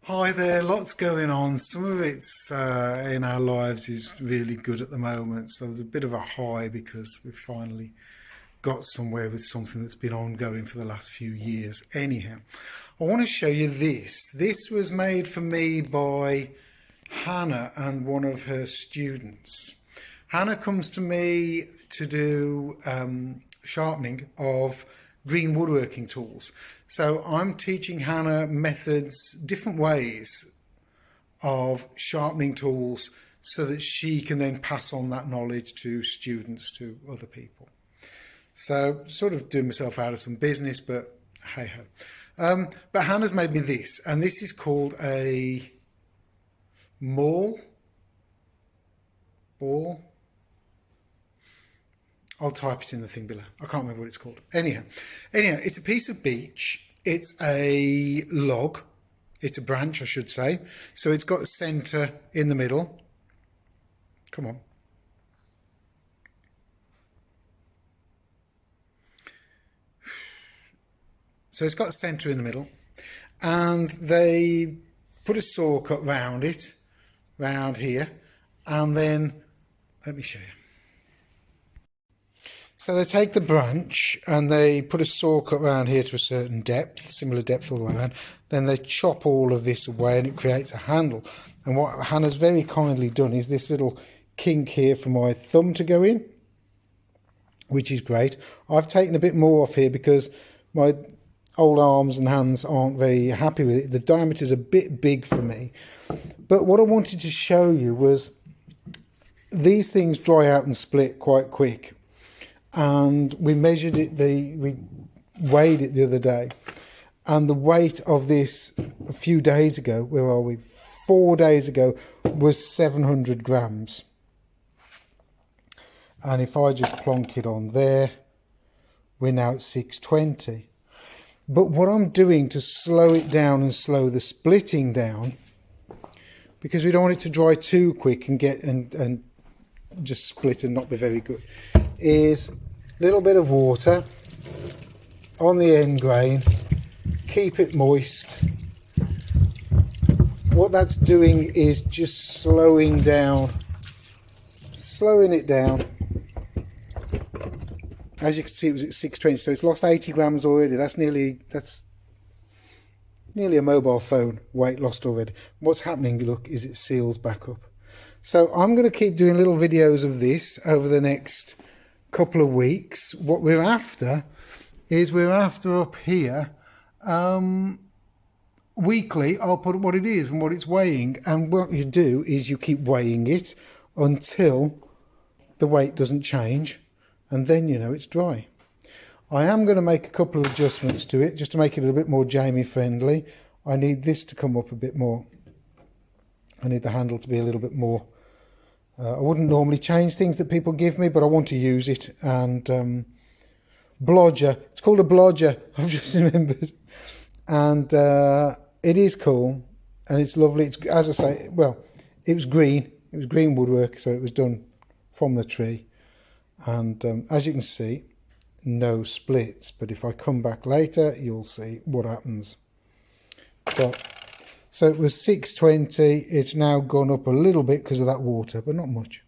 Hi there, lots going on. Some of it's in our lives is really good at the moment. So there's a bit of a high because we've finally got somewhere with something that's been ongoing for the last few years. Anyhow, I want to show you this. This was made for me by Hannah and one of her students. Hannah comes to me to do sharpening of green woodworking tools. So I'm teaching Hannah methods, different ways of sharpening tools so that she can then pass on that knowledge to students, to other people. So sort of doing myself out of some business, but hey ho. But Hannah's made me this, and this is called a maul. Ball. I'll type it in the thing below. I can't remember what it's called. Anyhow, it's a piece of beech. It's a log. It's a branch, I should say. So it's got a centre in the middle. Come on. So it's got a centre in the middle. And they put a saw cut round it, round here. And then, let me show you. So they take the branch and they put a saw cut around here to a certain depth, similar depth all the way around. Then they chop all of this away and it creates a handle. And what Hannah's very kindly done is this little kink here for my thumb to go in, which is great. I've taken a bit more off here because my old arms and hands aren't very happy with it. The diameter's a bit big for me. But what I wanted to show you was these things dry out and split quite quick. And we measured it, we weighed it the other day, and the weight of this a few days ago, where are we, 4 days ago, was 700 grams. And if I just plonk it on there, we're now at 620. But what I'm doing to slow it down and slow the splitting down, because we don't want it to dry too quick and get and just split and not be very good, is a little bit of water on the end grain, keep it moist. What that's doing is just slowing it down. As you can see, it was at 620, so it's lost 80 grams already. That's nearly a mobile phone weight lost already. What's happening, look, is it seals back up. So I'm going to keep doing little videos of this over the next couple of weeks. What we're after is up here weekly. I'll put what it is and what it's weighing, and what you do is you keep weighing it until the weight doesn't change, and then you know it's dry. I am going to make a couple of adjustments to it just to make it a little bit more Jamie friendly. I need this to come up a bit more. I need the handle to be a little bit more. I wouldn't normally change things that people give me, but I want to use it. And Blodger, it's called a Blodger, I've just remembered. And it is cool and it's lovely. It's, as I say, well, it was green woodwork, so it was done from the tree. And as you can see, no splits. But if I come back later, you'll see what happens. But so it was 620, it's now gone up a little bit because of that water, but not much.